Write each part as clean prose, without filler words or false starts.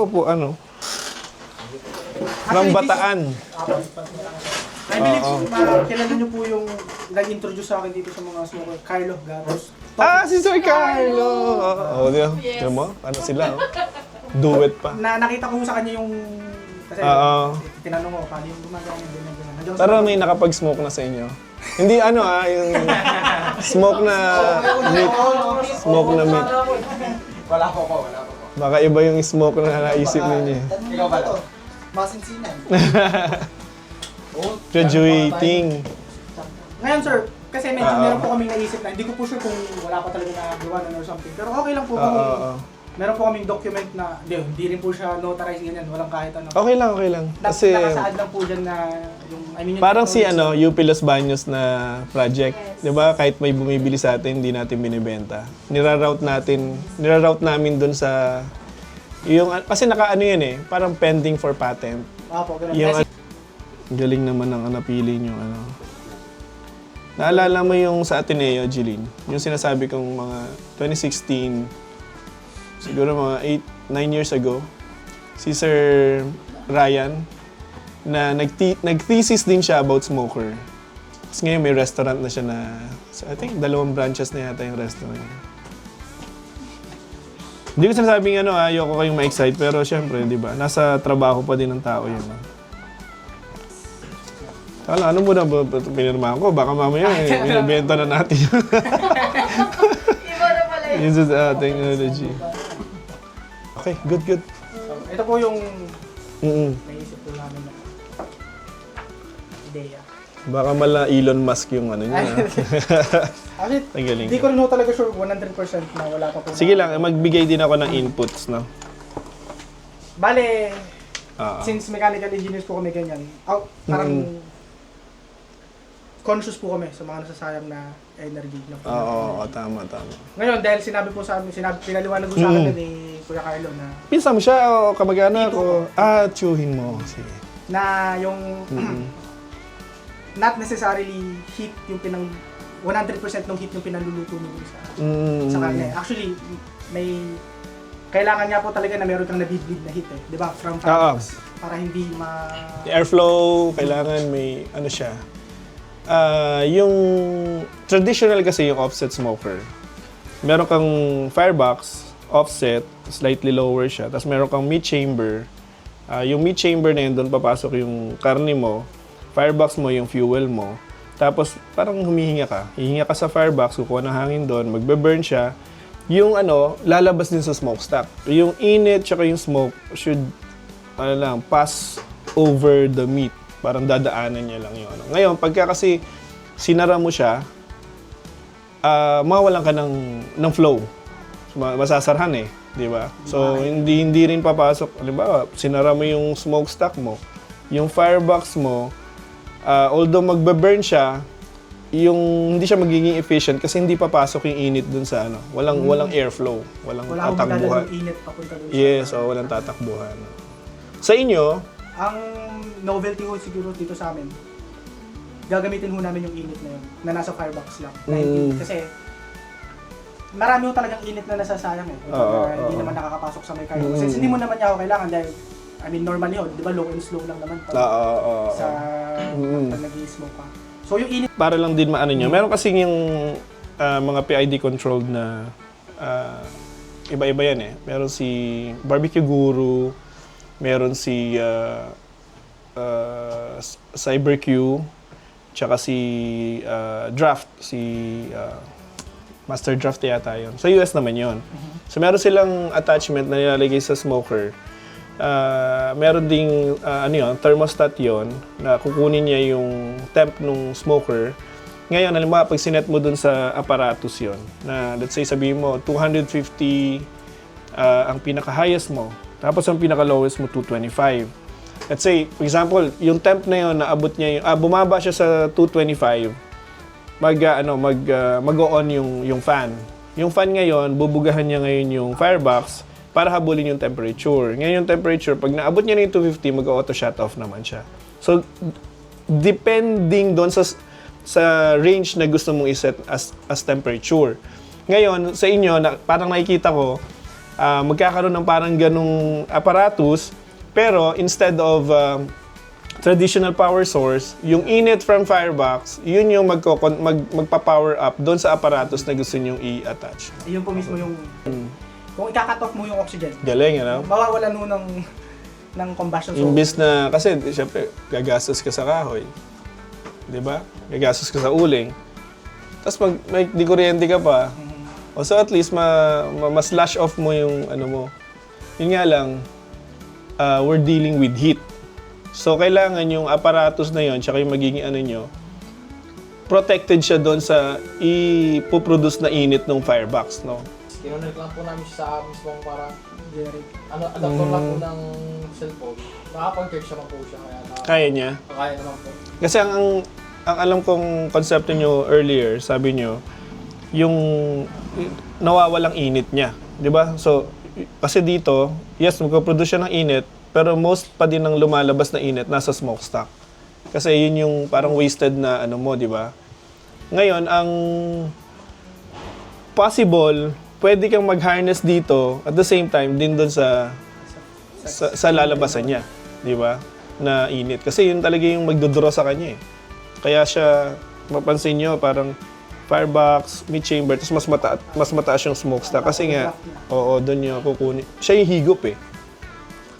ako po, ano, from Bataan. I believe, kilala niyo po yung nag-introduce sa akin dito sa mga smoker, Carlo Gatos. Si Sir Carlo! Oo, di ba? Alam mo, ano sila, oh. Duet pa. Nakita ko sa kanya yung... Kasi tinanong ko, paano yung gumagawa niya, ganyan. Pero may nakapag-smoke na sa inyo. Hindi ano yung smoke na meat. Smoke na meat. Wala po. Baka iba yung smoke na naisip ninyo. Ikaw ba? Masinsinan. Graduating. Ngayon sir, kasi medyo meron po kaming naisip na, hindi ko po sure kung wala pa talaga nagawa na or something. Pero okay lang po kung meron po kaming document na, hindi rin po siya notarized ganyan, walang kahit ano. Okay lang. Kasi nakasaad lang po dyan na yung, yung parang si UP Los Baños na project. Yes. 'Di ba? Kahit may bumibili sa atin, hindi natin binibenta. Niraroute namin doon sa yung kasi naka-ano yan parang pending for patent. Opo, ganun. Yung galing naman ng napili niyo ano. Naalala mo yung sa Ateneo, Jeline? Yung sinasabi kong mga 2016, siguro mga 9 years ago, si Sir Ryan, na nag-thesis din siya about smoker. Tapos ngayon may restaurant na siya na, I think 2 branches na yata yung restaurant niya. Hindi ko sinasabing ayoko kayong ma-excite, pero syempre, di ba, nasa trabaho pa din ng tao yun. Kala, ano mo na pinirmahan ko? Baka mamaya binibenta na natin yun. Iba na pala yun. This is technology. Okay, good. So, ito po yung naisip po namin na ideya. Baka mala Elon Musk yung ano niya. Actually, Tagaling. hindi ko rin talaga sure 100% na wala pa po. Sige lang, magbigay din ako ng inputs, no? Bale, since mechanical engineers po kami ganyan, parang conscious po kami sa mga nasasayang na energy. Oo, tama. Ngayon, dahil sinabi po sa amin, pinaliwanag ko sa akin ni Kuya Carlo na Pinsa mo siya o kamag-anak ko? Tsuhin mo. Sige. na yung not necessarily heat yung 100% ng heat yung pinaluluto mo sa kanya. Actually, may kailangan niya po talaga na meron kang nabibleed na heat di ba? From fireworks. Para hindi Airflow, kailangan may ano siya. Yung traditional kasi yung offset smoker. Meron kang firebox, offset, slightly lower siya. Tapos meron kang mid chamber. Yung mid chamber na yun, doon papasok yung karne mo. Firebox mo, yung fuel mo. Tapos parang humihinga ka. Hihinga ka sa firebox, kukuha ng hangin doon, magbe-burn siya. Yung lalabas din sa smokestack. Yung init tsaka yung smoke should pass over the meat. Parang dadaanan niya lang yung Ngayon, pagka kasi sinara mo siya, mawalan ka ng flow. Masasarhan di ba? So, hindi rin papasok. Halimbawa, sinara mo yung smokestack mo, yung firebox mo, although magbe-burn siya, hindi siya magiging efficient kasi hindi papasok yung init dun sa walang airflow, walang tatakbuhan. Init papunta dun Walang tatakbuhan. Sa inyo, ang novelty ho siguro dito sa amin, gagamitin ho namin yung init na yun, na nasa firebox lang. Kasi marami ho talagang init na nasasayang hindi naman nakakapasok sa may firebox. Since hindi mo naman niya ako kailangan dahil, normally ho, di ba low and slow lang naman sa pag nag-i-smoke ka. So yung init... Para lang din maano nyo, meron kasi yung mga PID controlled na iba-iba yan Meron si Barbecue Guru, meron si CyberQ, tsaka si Draft, si Master Draft yata yun. Sa US naman yun. So meron silang attachment na nilalagay sa smoker. Meron ding thermostat yon na kukunin niya yung temp ng smoker. Ngayon, halimbawa, pag sinet mo dun sa apparatus yon na let's say sabihin mo 250 ang pinaka-highest mo, tapos ang pinaka-lowest mo 225. Let's say, for example, yung temp na yun, naabot niya bumaba siya sa 225, mag-o-on yung fan. Yung fan ngayon, bubugahan niya ngayon yung firebox para habulin yung temperature. Ngayon yung temperature, pag naabot niya na yung 250, mag-auto shut off naman siya. So, depending doon sa range na gusto mong iset as temperature. Ngayon, sa inyo, parang nakikita ko, magkakaroon ng parang ganung apparatus, pero instead of traditional power source, yung init from firebox, yun yung magpa-power up doon sa apparatus na gusto nyong i-attach. Yun po mismo yung... Kung ika-cut off mo yung oxygen, Galing, ano? mawawalan mo ng combustion. So, Imbis na, kasi syempre, gagastos ka sa kahoy. Di ba? Gagastos ka sa uling. Tapos may di kuryente ka pa. O so at least, ma-slash off mo yung ano mo. Yun nga lang, we're dealing with heat. So kailangan yung apparatus na yun, tsaka yung magiging ano nyo, protected siya doon sa ipoproduce na init ng firebox, no? Kinonect lang po namin siya sa mismong parang generic. adapter lang po ng cellphone. Nakapag-charge naman po siya Kaya niya. kaya naman po. Kasi ang alam kong konsepto nyo earlier, sabi nyo, yung nawawalang init niya. Di ba? So, kasi dito, yes, magpo-produce siya ng init, pero most pa din ng lumalabas na init nasa smokestack. Kasi yun yung parang wasted na ano mo, di ba? Ngayon, ang possible, pwede kang mag-harness dito at the same time din doon sa lalabasan niya, di ba? Na init. Kasi yun talaga yung magdodraw sa kanya eh. Kaya siya, mapansin nyo, parang firebox, mid-chamber, tapos mas mataas yung smokestack. Kasi nga, oo, doon yung kukunin. Siya yung higop eh.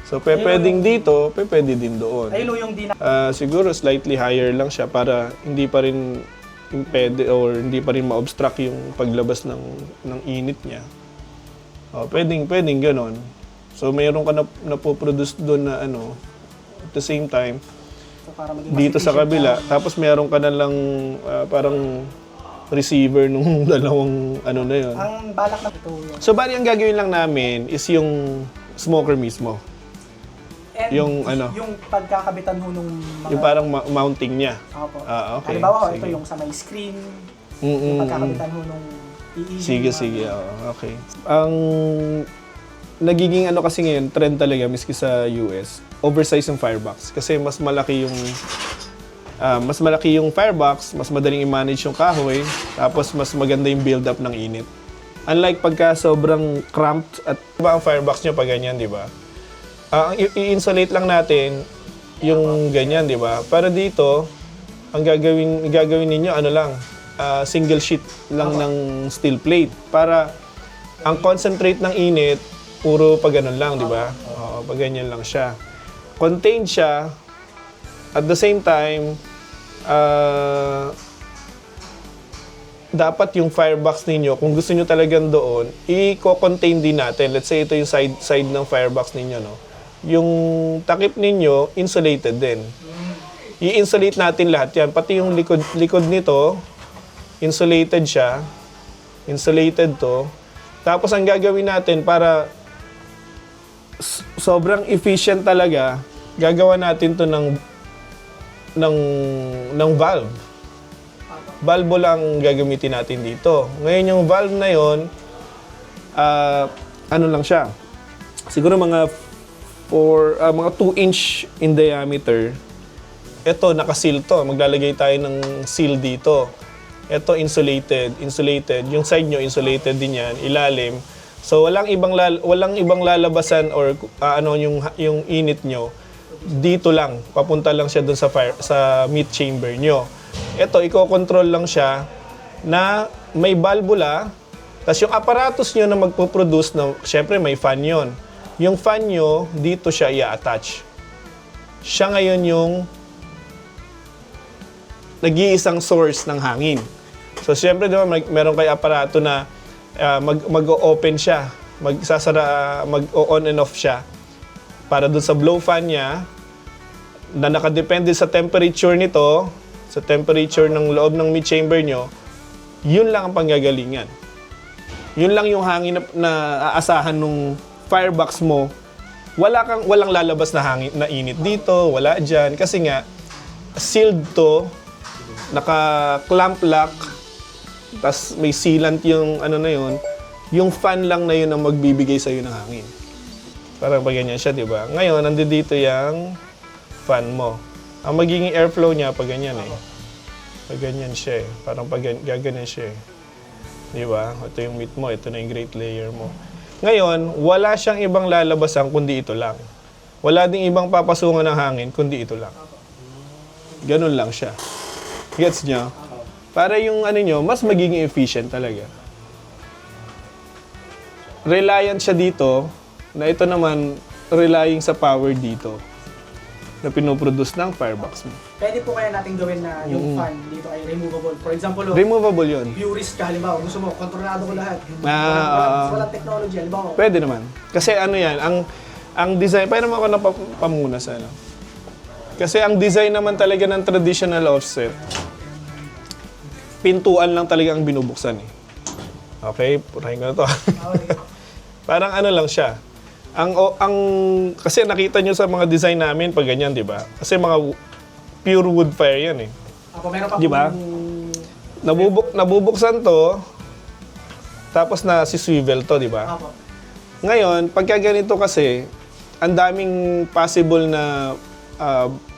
So, pwedeng dito, pwede din doon. Ayun yung di na... Siguro slightly higher lang siya para hindi pa rin impede or hindi pa rin ma-obstruct yung paglabas ng init niya. Pwedeng ganon. So, mayroon ka na po-produce doon na ano, at the same time, So, para maging dito mas sa efficient kabila, ka. tapos meron ka na lang parang receiver nung dalawang ano na yun. Ang balak na ito yun. So, bali ang gagawin lang namin is yung smoker mismo. And yung ano? Yung pagkakabitan ho nung mga... Yung parang mounting niya. Opo. Okay. Halimbawa, ito Sige. yung sa may screen, Mm-mm. yung pagkakabitan ho nung EEG. Sige. Okay. Ang nagiging ano kasi ngayon, trend talaga, miski sa US, oversize yung firebox. Kasi mas malaki yung firebox, mas madaling i-manage yung kahoy, tapos mas maganda yung build-up ng init. Unlike pagka sobrang cramped at diba ang firebox nyo pag ganyan, di ba? Ang i-insulate lang natin yung ganyan, di ba? Para dito, ang gagawin ninyo, ano lang, single sheet lang ng steel plate. Para ang concentrate ng init, puro pag ganun lang, di ba? Oo, pag ganyan lang siya. Contained siya, at the same time, dapat yung firebox ninyo, kung gusto nyo talagang doon, i-contain din natin. Let's say ito yung side ng firebox ninyo, no? Yung takip ninyo, insulated din. I-insulate natin lahat yan. Pati yung likod nito, insulated siya. Insulated to. Tapos ang gagawin natin para sobrang efficient talaga, gagawa natin to ng valve. Valve lang gagamitin natin dito. Ngayon yung valve na yon, ano lang siya. Siguro mga 2 inch in diameter. Ito, naka-seal to. Maglalagay tayo ng seal dito. Ito, insulated. Yung side nyo, insulated din yan. Ilalim. So, walang ibang lalabasan or yung init nyo. Dito lang. Papunta lang siya dun sa meat chamber nyo. Ito, i-control lang siya na may valvula. Tapos yung apparatus nyo na magpo-produce, syempre may fan yon. Yung fan nyo, dito siya i-attach. Siya ngayon yung nag-iisang source ng hangin. So, syempre, di ba, meron kayo aparato na mag-o-open siya. Mag-on and off siya. Para doon sa blow fan niya, na nakadepende sa temperature nito, sa temperature ng loob ng meat chamber nyo, yun lang ang panggagalingan. Yun lang yung hangin na aasahan nung firebox mo. Walang lalabas na hangin na init dito, wala diyan kasi nga sealed to, naka-clamp lock, tas may sealant yung ano na yun, yung fan lang na yun ang magbibigay sa ng hangin. Parang pag ganyan siya, di ba? Ngayon, nandito yung fan mo. Ang magiging airflow niya pag ganyan eh. Pag ganyan siya eh. Parang pag gaganyan siya eh. Di ba? Ito yung meat mo, ito na yung great layer mo. Ngayon, wala siyang ibang lalabasan kundi ito lang. Wala ding ibang papasungan ng hangin kundi ito lang. Ganun lang siya. Gets nyo? Para yung ano nyo, mas magiging efficient talaga. Reliant siya dito, na ito naman, relying sa power dito na pinoproduce ng firebox mo. Pwede po kaya natin gawin na yung fan dito ay removable. For example, Removable yun. purist ka, halimbawa, gusto mo, kontrolado ko lahat. Walang technology, halimbawa. Pwede naman. Kasi ano yan, ang design, pwede naman ako napamunas, ano. Kasi ang design naman talaga ng traditional offset, pintuan lang talaga ang binubuksan eh. Okay, purahin ko na to. Parang ano lang siya. Kasi nakita nyo sa mga design namin pag ganyan, di ba? Kasi mga pure wood fire yan eh. Ako, meron pa Di ba? Nabubuksan to, tapos na si swivel to, di ba? Ako. Ngayon, pagka ganito kasi, ang daming possible na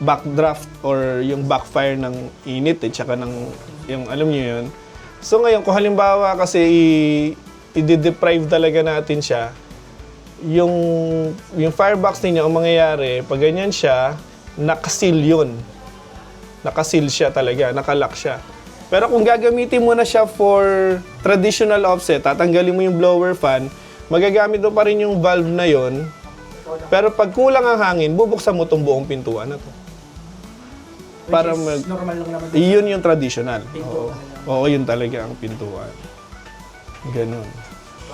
backdraft or yung backfire ng init eh, tsaka ng, yung alam nyo yun. So ngayon, kung halimbawa kasi i-deprive talaga natin siya, yung firebox ninyo, ang mangyayari, pag ganyan siya, nakasil yun. Nakasil siya talaga, nakalock siya. Pero kung gagamitin mo na siya for traditional offset, tatanggalin mo yung blower fan, magagamit mo pa rin yung valve na yon. Pero pag kulang ang hangin, bubuksan mo itong buong pintuan na to. Para normal lang naman. Iyon yung traditional. Pintuan. Oo, yun talaga ang pintuan. Ganun.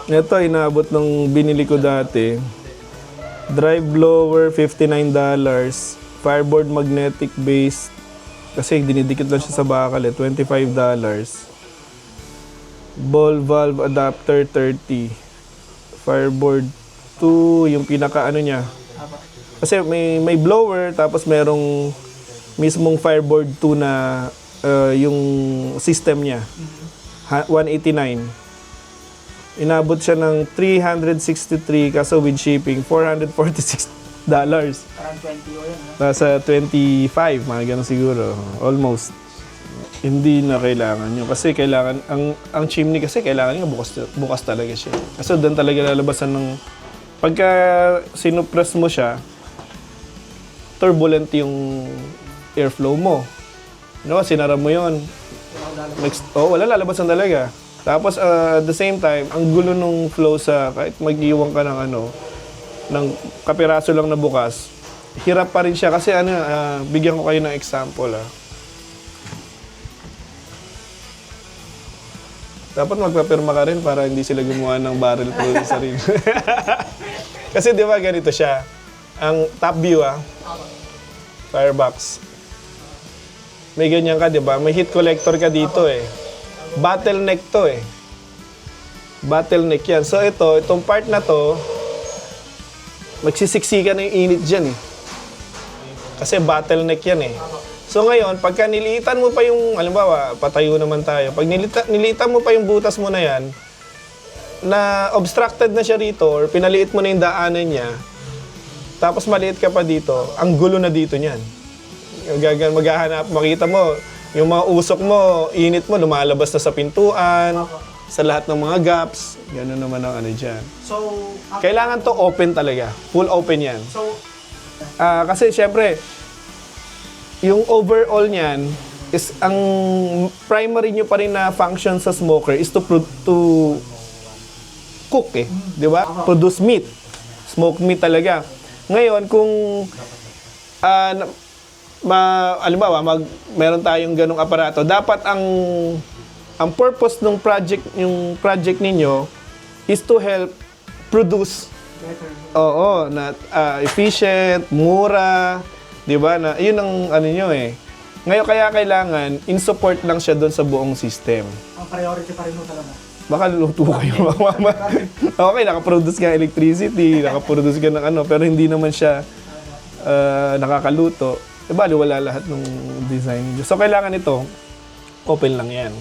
Ito, inaabot ng binili ko dati. Drive blower, $59. Fireboard magnetic base. Kasi dinidikit lang siya sa bakal eh, $25. Ball valve adapter, $30. Fireboard 2, yung pinaka ano niya. Kasi may blower, tapos merong mismong Fireboard 2 na yung system niya. 189. Inabot siya ng 363 kaso with shipping, $446. Parang 20 o yun. Nasa 25, mga ganun siguro. Almost. Hindi na kailangan nyo. Kasi kailangan, ang chimney kasi kailangan nyo bukas talaga siya. Kasi doon talaga lalabasan ng, pagka sinupress mo siya, turbulent yung airflow mo. No, sinara mo yun. Wala lalabasan talaga. Tapos at the same time, ang gulo nung flow sa kahit mag-iwan ka ng ng kapiraso lang na bukas, hirap pa rin siya kasi bigyan ko kayo ng example Dapat magpapirma ka rin para hindi sila gumawa ng barrel pro sa rin. Kasi di ba ganito siya. Ang top view firebox. May ganyan ka, di ba? May heat collector ka dito bottleneck to Bottleneck yan. So itong part na to, magsisiksikan na yung init dyan Kasi bottleneck yan So ngayon, pagka niliitan mo pa yung, halimbawa, patayo naman tayo. Pag niliitan mo pa yung butas mo na yan, na obstructed na siya rito, or pinaliit mo na yung daanan niya, tapos maliit ka pa dito, ang gulo na dito niyan. Maghahanap, makita mo, yung mga usok mo, init mo, lumalabas na sa pintuan, sa lahat ng mga gaps. Gano'n naman ang dyan. So, Kailangan to open talaga. Full open yan. So, Kasi syempre, yung overall niyan is ang primary nyo pa rin na function sa smoker is to cook di ba? Produce meat. Smoked meat talaga. Ngayon, kung halimbawa, meron tayong ganong aparato, dapat ang purpose ng project ninyo is to help produce na efficient, mura, 'di ba? Na 'yun ang nyo Ngayon kaya kailangan in support lang siya doon sa buong system. ang priority pa rin mo talaga. Baka luto kayo. Okay, nakaproduce ka electricity, nakaproduce ka ng pero hindi naman siya nakakaluto. Bali, wala lahat ng design. So, kailangan ito, open lang yan.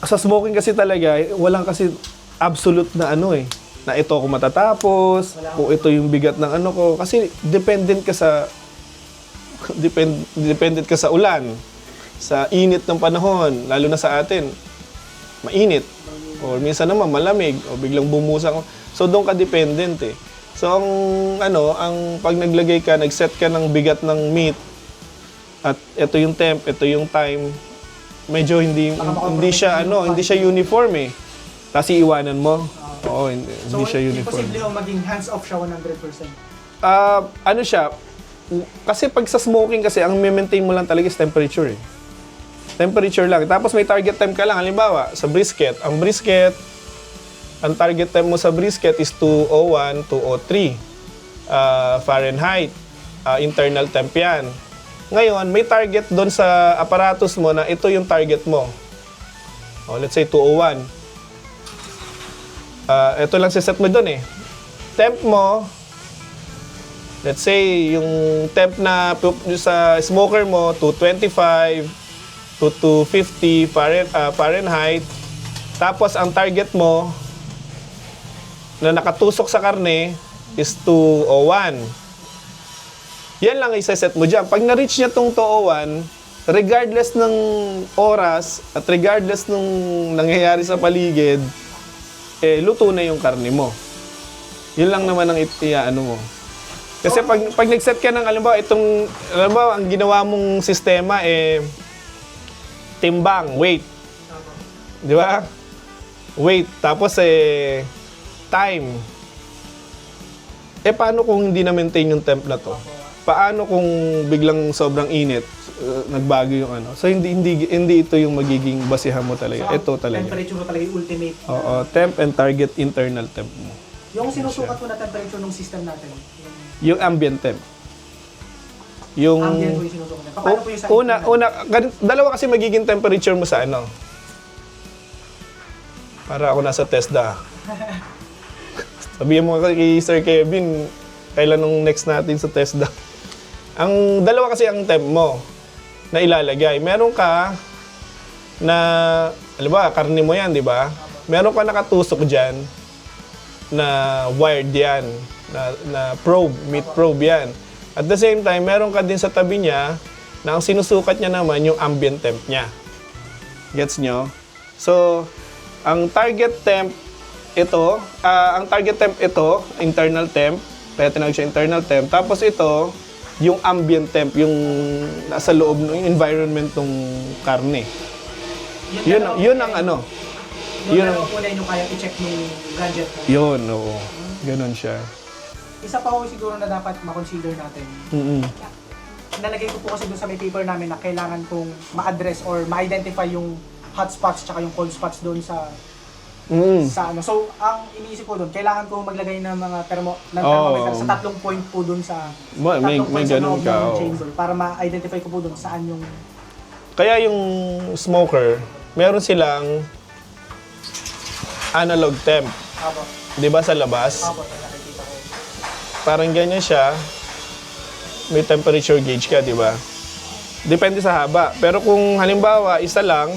Sa smoking kasi talaga, walang kasi absolute na na ito ako matatapos, kung ito yung bigat ng ko. Kasi dependent ka sa ulan, sa init ng panahon, lalo na sa atin, mainit. O minsan naman malamig, o biglang bumusa ko. So doon ka dependent eh. So ang pag naglagay ka, nag-set ka ng bigat ng meat at ito yung temp, ito yung time, medyo hindi siya hindi siya uniform eh. Tapos iiwanan mo. Oo, hindi siya uniform. Imposible maging hands-off siya 100%. Ano siya, kasi pag sa smoking kasi, ang maintain mo lang talaga is temperature eh. Temperature lang. Tapos may target time ka lang. Halimbawa, sa brisket, ang target time mo sa brisket is 201, 203 Fahrenheit. Internal temp yan. Ngayon, may target doon sa apparatus mo na ito yung target mo. Let's say 201. Ito lang si set mo doon eh. Temp mo, let's say, yung temp na sa smoker mo, 225 to 250 Fahrenheit. Tapos, ang target mo na nakatusok sa karne is 201. Yan lang isa-set mo dyan. Pag na-reach niya tong 201, regardless ng oras at regardless nung nangyayari sa paligid, luto na yung karne mo. Yun lang naman ang ano mo. Kasi pag nag-set ka ng, alam ang ginawa mong sistema, timbang, weight. Di ba? Weight. Tapos, time. Paano kung hindi na-maintain yung temp na to? Paano kung biglang sobrang init, nagbago yung ano? So, hindi ito yung magiging basihan mo talaga. Ito talaga. Temperature mo talaga yung ultimate. Oo, temp and target internal temp mo. Yung sinusukat mo na temperature ng system natin. Yung ambient temp. Yung ambient mo yung sinusukat natin. Paano po yung sa dalawa kasi magiging temperature mo sa ano. Para ako nasa TESDA. Sabihin mo kay Sir Kevin, kailan nung next natin sa TESDA. Ang dalawa kasi ang temp mo na ilalagay. Meron ka na, alam ba, karne mo yan, di ba? Meron ka nakatusok dyan na wired yan, na probe, meat probe yan. At the same time, meron ka din sa tabi niya na ang sinusukat niya naman yung ambient temp niya. Gets nyo? So, ang target temp ito, internal temp, kaya tinawag siya internal temp. Tapos ito, yung ambient temp, yung nasa loob ng environment ng karne. Yun ang ano. Yun ang una yung kaya i-check ng gadget mo. Yun, oo. Ganun siya. Isa pa po siguro na dapat makonsider natin. Nalagay ko po kasi doon sa may paper namin na kailangan kong ma-address or ma-identify yung hot spots tsaka yung cold spots doon sa ano. So, ang iniisip ko doon, kailangan ko maglagay ng mga thermometer sa 3 point po doon sa may ganun ka, ng chamber para ma-identify ko po doon saan yung... Kaya yung smoker, meron silang analog temp. Apo. Di ba sa labas? Apo, nakikita ko. Parang ganyan siya. May temperature gauge ka, di ba? Depende sa haba. Pero kung halimbawa, isa lang,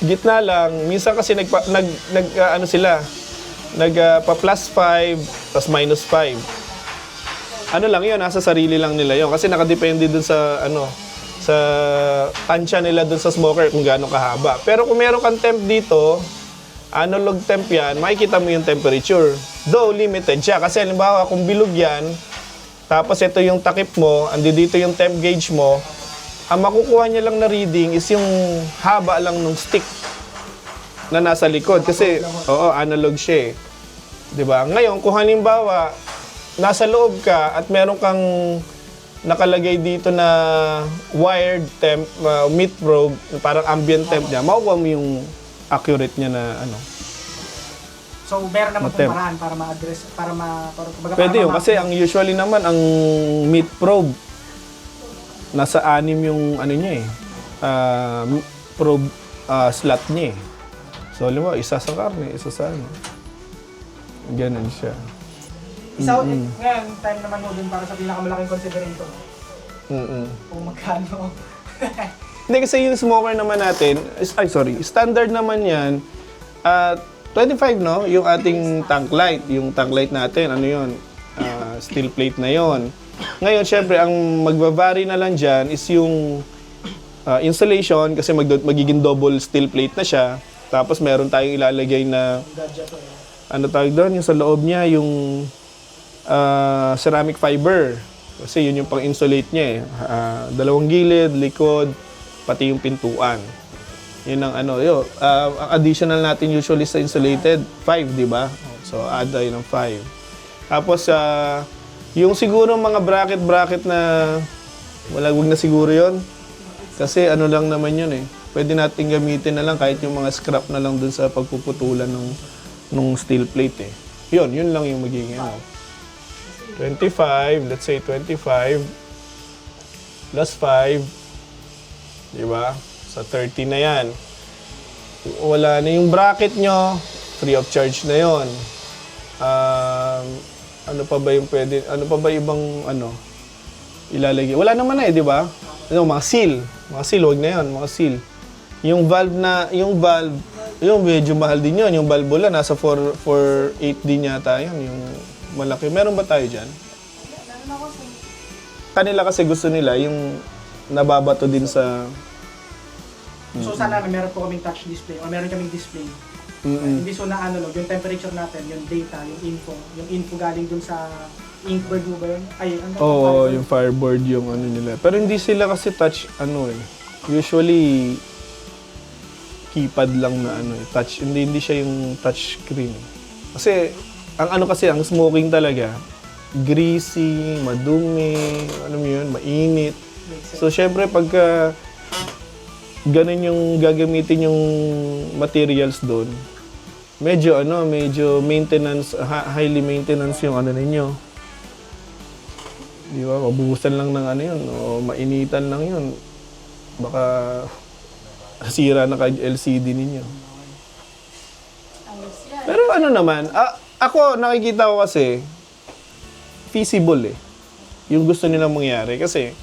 gitna lang, minsan kasi pa plus 5, tapos minus 5. Ano lang yun, nasa sarili lang nila yun. Kasi nakadepende dun sa, sa tansya nila dun sa smoker kung gaano kahaba. Pero kung meron kang temp dito, analog temp yan, makikita mo yung temperature. Though limited siya. Kasi halimbawa, kung bilog yan, tapos ito yung takip mo, andi dito yung temp gauge mo, ang makukuha niya lang na reading is yung haba lang ng stick na nasa likod. Kasi, analog siya eh. Diba? Ngayon, kung halimbawa, nasa loob ka at meron kang nakalagay dito na wired temp, meat probe, parang ambient temp niya, makukuha mo yung accurate niya na ano. So, meron naman pong paraan para ma-address, Pwede yun, kasi ang usually naman, ang meat probe, nasa 6 yung ano niya probe slot niya eh. So, alam mo, isa sa karne, isa sa ano. Ganun siya. Ngayon, time naman mo dun para sa pinakamalaking consideration. Kung magkano. Hindi, kasi yung smoker naman natin, standard naman yan, 25, no? Yung ating tank light. Yung tank light natin, ano yun? Steel plate na yon. Ngayon, syempre, ang magbabari na lang dyan is yung insulation kasi magiging double steel plate na siya. Tapos meron tayong ilalagay na Gadget. ano tawag doon, yung sa loob niya, yung ceramic fiber. Kasi yun yung pang-insulate niya eh. Dalawang gilid, likod, pati yung pintuan. Yun ang ano, ang additional natin usually sa insulated, 5, di ba? So, add tayo ng 5. Tapos, yung siguro mga bracket na, wag na siguro yon. Kasi ano lang naman yun eh. Pwede natin gamitin na lang kahit yung mga scrap na lang dun sa pagpuputulan nung steel plate eh. Yun lang yung magiging ano. 25, let's say 25 plus 5, di ba? Sa 30 na yan. Wala na yung bracket nyo, free of charge na yon. Ano pa ba yung pwede, ano pa ba ibang ano, ilalagay? Wala naman na eh, di ba? Ano, mga seal, wag na yon, mga seal. Yung valve, yung medyo mahal din yun. Yung valve nasa 4.8 din yata yun, yung malaki. Meron ba tayo dyan? Meron ako sa... Kanila kasi gusto nila yung nababato din sa... So sana meron po kaming touch display o meron kaming display. Hindi so na analog, yung temperature natin, yung data, yung info galing dun sa Inkbird mo ba yun? Ay, ano? Oo, yung Fireboard yung ano nila. Pero hindi sila kasi touch ano eh. Usually keypad lang na ano eh. Touch, hindi siya yung touch screen. Kasi ang smoking talaga, greasy, madumi, ano mo yun, mainit. So syempre pagka ganun yung gagamitin yung materials doon, medyo maintenance, highly maintenance yung ano ninyo. Di ba? Mabuhusan lang ng ano yun, o mainitan lang yun. Baka sira na kay LCD ninyo. Ayos yan. Pero ano naman, ako nakikita ko kasi feasible eh. Yung gusto nilang mangyari kasi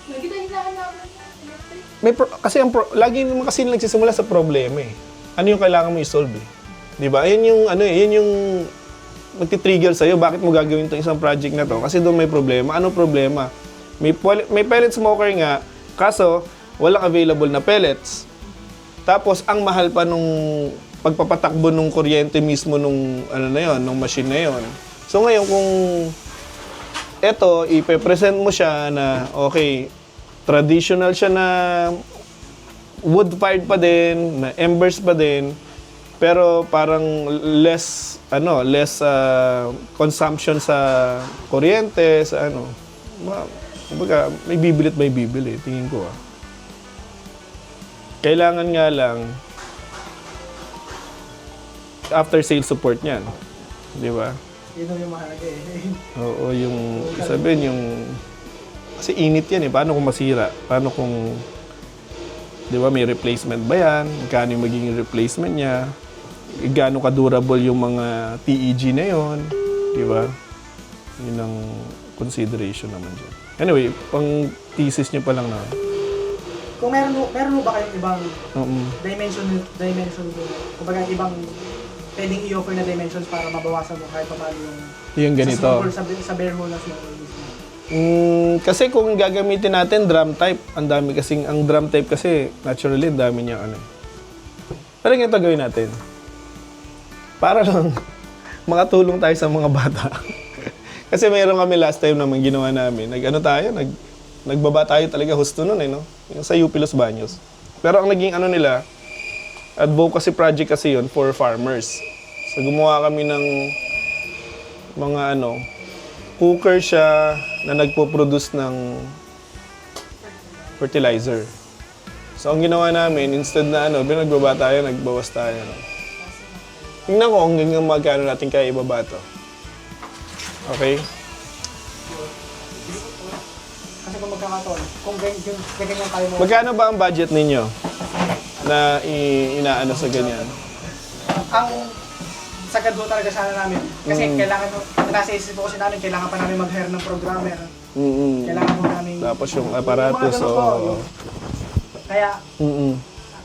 Nagkita-hilaan namin ng electric. lagi naman kasi nagsisimula sa problema eh. Ano yung kailangan mo i-solve eh. 'Di ba? Ayun yung yun yung magti-trigger sa iyo bakit mo gagawin tong isang project na to kasi doon may problema. Ano problema? May pellet smoker nga, kaso walang available na pellets. Tapos ang mahal pa nung pagpapatakbo nung kuryente mismo nung nung machine na yon. So ngayon kung eto ipe-present mo siya na okay, traditional siya na wood-fired pa din, na embers pa din, pero parang less consumption sa kuryente, sa ano. Kumbaga, may bibili, tingin ko Kailangan nga lang after sale support niyan. Di ba? Yun yung mahalaga eh. Oo, yung sabihin yung kasi init yan eh. Paano kung masira? Paano kung di ba may replacement ba yan? Kano yung magiging replacement niya? Gaano ka-durable yung mga TEG na yon, di ba? Yun ang consideration naman dyan. Anyway, pang thesis nyo pa lang na. Kung meron mo ba kayong ibang dimension kumbaga ibang pwedeng i-offer na dimensions para mabawasan mo kahit paano yung ganito. Sa bare hole na smoker mismo. Kasi kung gagamitin natin drum type, ang drum type kasi naturally ang dami niya Pero ganito gawin natin. Para lang makatulong tayo sa mga bata. Kasi mayroon kami last time naman ginawa namin. Nagbaba tayo talaga husto nun no? Yung sa UP Los Baños. Pero ang naging nila, advocacy project kasi yun for farmers. So gumawa kami ng mga cooker siya na nagpo-produce ng fertilizer. So ang ginawa namin, instead na nagbaba tayo, nagbawas tayo. Tingnan ko hanggang magkano natin kaya ibaba to. Okay? Kasi kung magkakataon, kung ganyan tayo mo. Magkano ba ang budget ninyo na inaano sa ganyan? Ang sagad mo talaga sana namin. Kasi kailangan, nasa isip ko kasi namin, kailangan pa namin mag-hire ng programmer. Kailangan mo namin... Tapos yung aparatos, so... Kaya,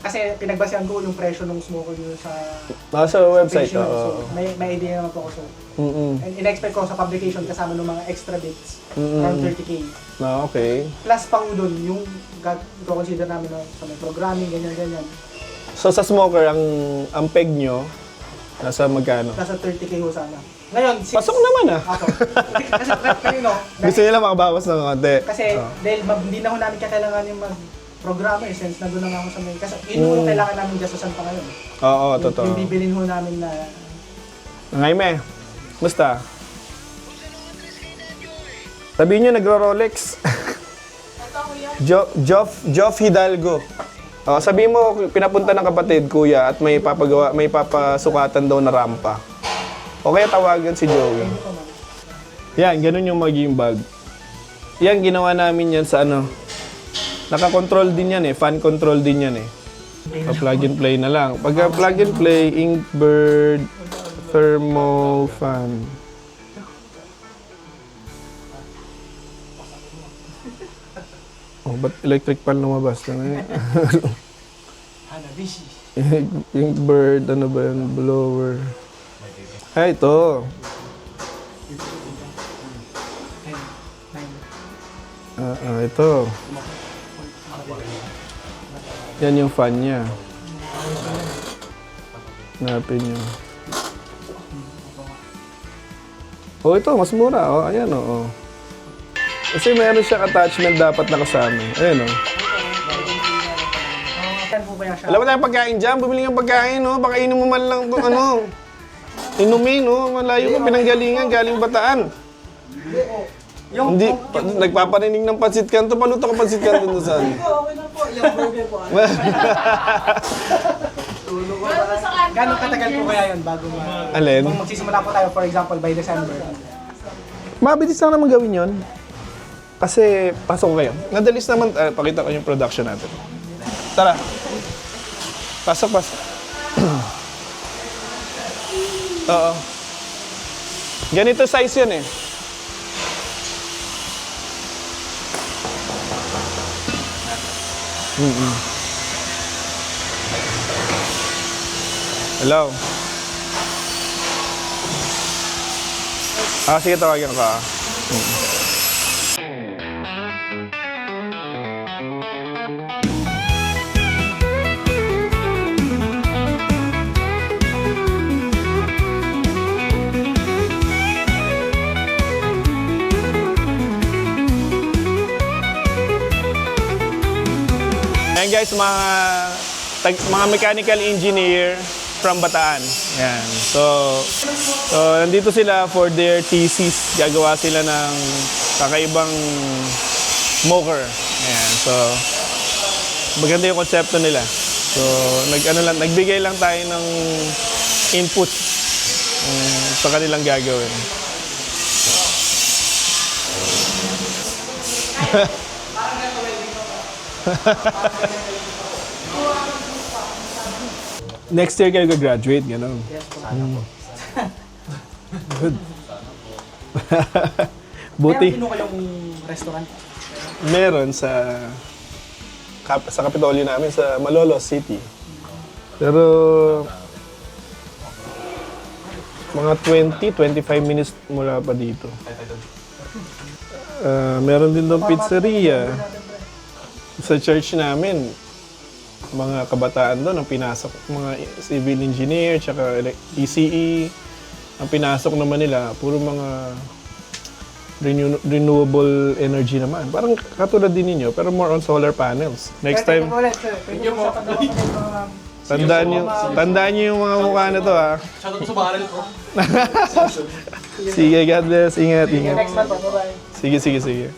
kasi pinagbasihan ko yung presyo ng smoker dito sa website. presyo. So, may idea naman po ako. So, and in-expect ko sa publication kasama ng mga extra bits, around 30K. Okay. Plus pang doon, yung consider namin sa may programming, ganyan. So sa smoker, ang peg nyo, Nasa magkano? Nasa 30K ho sana. Ngayon, Pasok naman ah. Ako. Kasi kanino? Gusto nila makabawas ng konti. Kasi Oh. dahil hindi na ho namin kakailangan yung mag-programa eh, since nandun na nga ako sa may... Kasi yun yung kailangan namin gastusan pa ngayon. Oo, totoo. Yung bibilin ho namin na... Ngaime, musta? Sabihin nyo, nagro-Rolex. Ito, kuya. Joff Hidalgo. Oh, sabihin mo, pinapunta ng kapatid, kuya, at may papasukatan daw na rampa. O kaya tawagan si Joey. Yan, ganun yung maging bag. Yan, ginawa namin yan sa ano. Naka-control din yan eh, fan control din yan eh. Pa-plug and play na lang. Pagka plug and play, Inkbird, thermo fan. Oh, ba't electric pan lumabas? Ano yan? Hanabishi. Inkbird, ano ba yun? Blower. Ay, ito. Ito. Yan yung fan niya. Hanapin nyo. Oh, ito, mas mura. Oh, ayan, oh. Kasi meron siyang attachment dapat nakasama. Ayan, oh. Saan po kaya siya? Alam mo tayong pagkain dyan, bumili ng pagkain, no? Baka inom mo man lang kung ano. Inumin, no? Malayo ko, pinanggalingan, galing Bataan. Yung... Hindi, nagpaparinig ng pansit kanto, paluto ka pansit kanto doon saan. Okay na po, yung burger po. Meron sa kanto. Gano'ng katagal po kaya yun bago Alin? Kung magsisimula po tayo, for example, by December. Mabilis lang naman gawin yon. Kasi, pasok ko kayo. Nadalis naman, pakita ko yung production natin. Tara. Pasok. Oo. Ganito size yun eh. Hello. Sige, tawagan ka. Ayan guys, mga mechanical engineer from Bataan. Yan. So nandito sila for their thesis. Gagawa sila ng kakaibang smoker. Ayan. So maganda yung konsepto nila. So nagbigay lang tayo ng input sa kanilang gagawin. Next year kayo graduate, gano'n. Yes po. Good. Buti. Meron din kayong restaurant. Meron sa Kapitolyo namin sa Malolos City. Pero mga 20-25 minutes mula pa dito. Meron din doon pizzeria. Sa church namin, mga kabataan doon ang pinasok, mga civil engineer, tsaka ECE, ang pinasok naman nila, puro mga renewable energy naman. Parang katulad din ninyo, pero more on solar panels. Next time, tandaan niyo yung mga mukha na to, ha. Shoutout ko sa barrel ko. Sige, God bless. Ingat. Next month, bye-bye. Sige.